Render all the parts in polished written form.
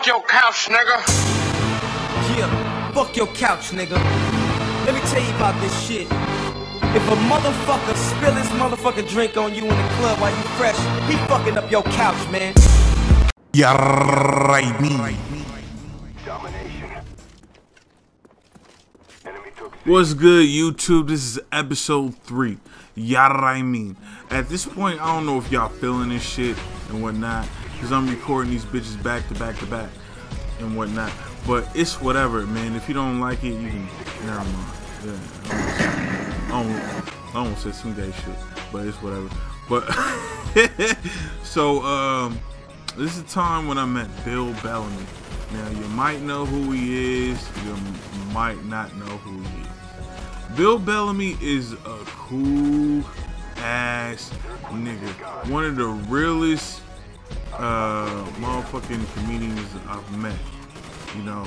your couch, nigga. Yeah, fuck your couch, nigga. Let me tell you about this shit. If a motherfucker spill his motherfucking drink on you in the club while you fresh, he fucking up your couch, man. Yeah, right, me. What's good, YouTube? This is episode 3. I mean. At this point, I don't know if y'all feeling this shit and whatnot, because I'm recording these bitches back to back to back and whatnot. But it's whatever, man. If you don't like it, you can. Never mind. Yeah, I don't say some gay shit, but it's whatever. But so this is the time when I met Bill Belamey. Now you might know who he is, you might not know who he is. Bill Belamey is a cool ass nigga. One of the realest motherfucking comedians I've met. You know,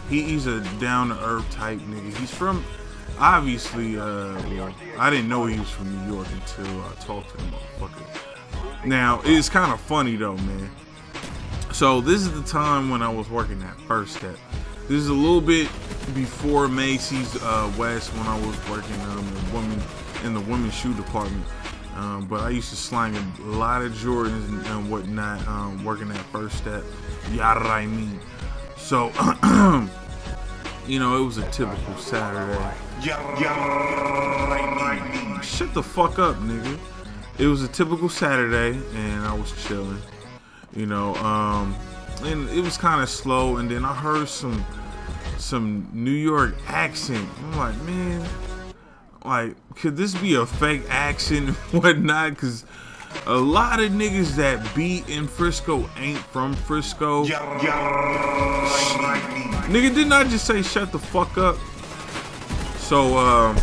he's a down to earth type nigga. He's from, obviously, well, I didn't know he was from New York until I talked to the motherfucker. Now, it's kind of funny though, man. So this is the time when I was working at First Step. This is a little bit before Macy's West, when I was working in the women's shoe department. But I used to slang a lot of Jordans and whatnot, working at First Step. I mean. So, you know, it was a typical Saturday. Shut the fuck up, nigga. It was a typical Saturday, and I was chilling. You know, and it was kind of slow, and then I heard some New York accent. I'm like, man, like, could this be a fake accent and whatnot? Because a lot of niggas that be in Frisco ain't from Frisco. Nigga, didn't I just say shut the fuck up? So,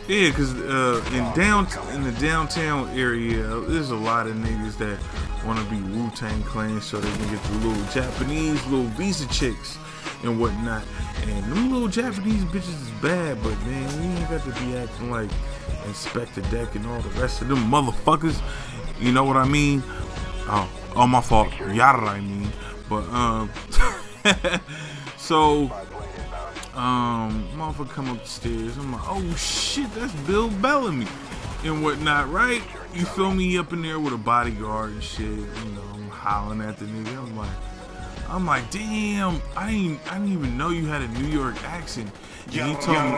yeah, because in the downtown area, there's a lot of niggas that want to be Wu-Tang Clan so they can get the little Japanese, little visa chicks and whatnot. And them little Japanese bitches is bad, but man, you ain't got to be acting like Inspector Deck and all the rest of them motherfuckers. You know what I mean? Oh, my fault. I mean. But, so, motherfucker come up the stairs. I'm like, oh shit, that's Bill Belamey and whatnot, right? You feel me? He up in there with a bodyguard and shit. You know, I'm howling at the nigga. I'm like, damn, I didn't even know you had a New York accent. And he told me,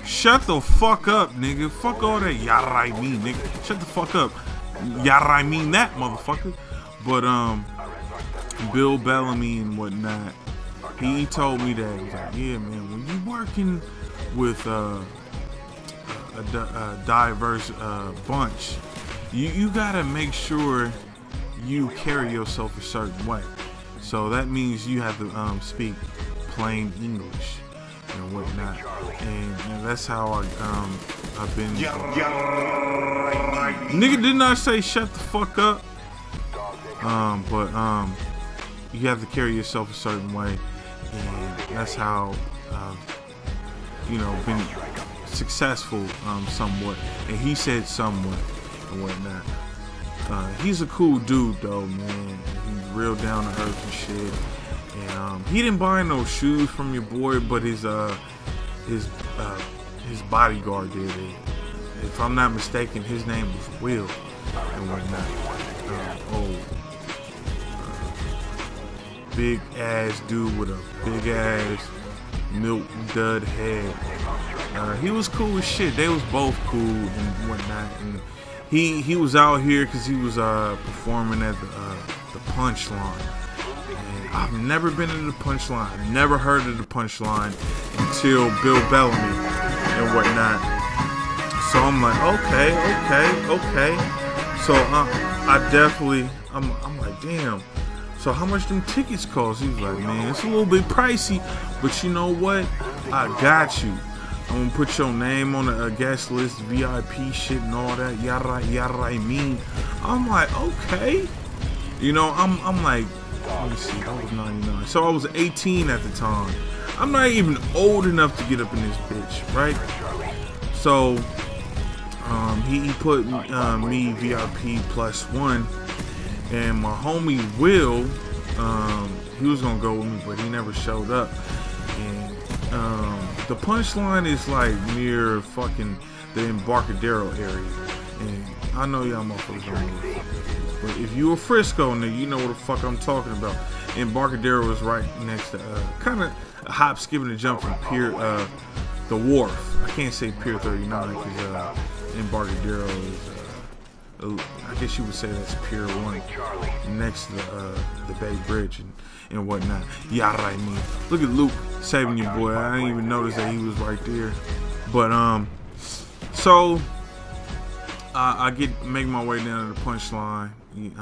shut the fuck up, nigga. Fuck all that I mean, nigga. Shut the fuck up. I mean that, motherfucker. But Bill Belamey and whatnot, he told me that, he's like, yeah, man, when you working with a diverse bunch, you gotta make sure you carry yourself a certain way. So that means you have to speak plain English and whatnot, and that's how I've been. Nigga, didn't I say shut the fuck up? But you have to carry yourself a certain way, and that's how you know, been successful somewhat. And he said somewhat and whatnot. He's a cool dude though, man. He's real down to earth and shit. And he didn't buy no shoes from your boy, but his bodyguard did it. If I'm not mistaken, his name was Will and whatnot. Big ass dude with a big ass milk dud head. He was cool as shit. They was both cool and whatnot. And he was out here because he was performing at the Punchline. And I've never been to the Punchline. I've never heard of the Punchline until Bill Belamey and whatnot. So I'm like, okay. So I definitely, I'm like, damn. So how much them tickets cost? He was like, man, it's a little bit pricey, but you know what? I got you. I'm gonna put your name on a guest list, VIP shit and all that. I mean. I'm like, okay. You know, I'm like, let me see, I was 99. So I was 18 at the time. I'm not even old enough to get up in this bitch, right? So he put me VIP +1, and my homie Will he was gonna go with me, but he never showed up. And the punchline is like near fucking the Embarcadero area. And I know y'all motherfuckers don't know, but if you a Frisco nigga, you know what the fuck I'm talking about. Embarcadero is right next to kind of a hop, skip, and a jump from Pier the Wharf. I can't say Pier 39 because Embarcadero is I guess you would say that's Pier 1 next to the Bay Bridge and whatnot. Yada, I mean, look at Luke saving your boy. I didn't even notice that he was right there. But so I make my way down to the punchline and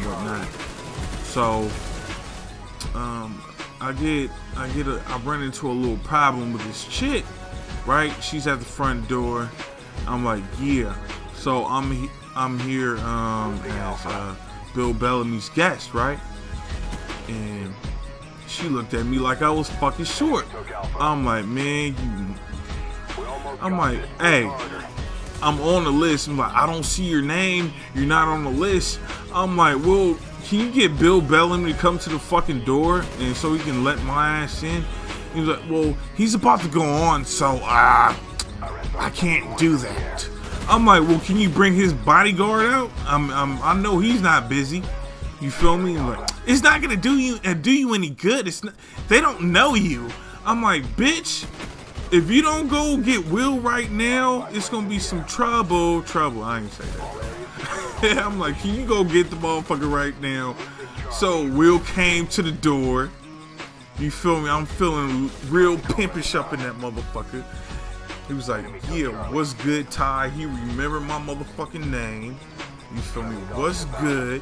whatnot. So I run into a little problem with this chick, right? She's at the front door. I'm like, yeah. So I'm here as Bill Belamey's guest, right? And she looked at me like I was fucking short. I'm like, man, I'm like, hey, I'm on the list. I'm like, I don't see your name. You're not on the list. I'm like, well, can you get Bill Belamey to come to the fucking door and so he can let my ass in? He's like, well, he's about to go on, so I can't do that. I'm like, well, can you bring his bodyguard out? I know he's not busy. You feel me? I'm like, it's not gonna do you any good. It's not, they don't know you. I'm like, bitch, if you don't go get Will right now, it's gonna be some trouble. I ain't say that. I'm like, can you go get the motherfucker right now? So Will came to the door. You feel me? I'm feeling real pimpish up in that motherfucker. He was like, yeah, what's good, Ty? He remembered my motherfucking name. You feel me? What's good?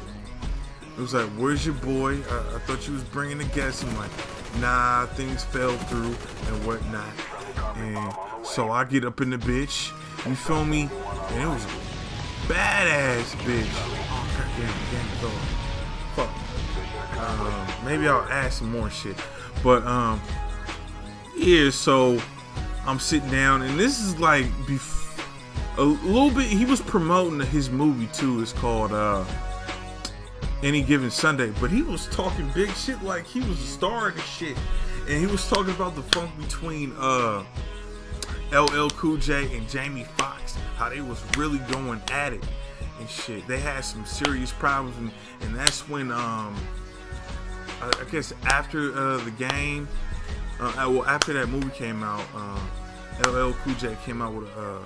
It was like, where's your boy? I thought you was bringing a guest. I'm like, nah, things fell through and whatnot. And so I get up in the bitch. You feel me? And it was a badass bitch. Oh, goddamn, fuck. Maybe I'll add some more shit. But, yeah, so I'm sitting down, and this is like a little bit. He was promoting his movie too. It's called Any Given Sunday, but he was talking big shit like he was a star of the shit, and he was talking about the funk between LL Cool J and Jamie Foxx, how they was really going at it and shit. They had some serious problems, and that's when I guess after the game. Well, after that movie came out, LL Cool J came out with an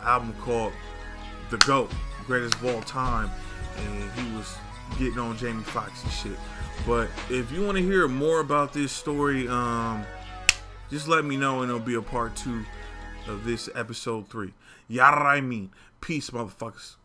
album called The GOAT, Greatest of All Time, and he was getting on Jamie Foxx and shit. But if you want to hear more about this story, just let me know and it'll be a part 2 of this episode 3. Yada I mean. Peace, motherfuckers.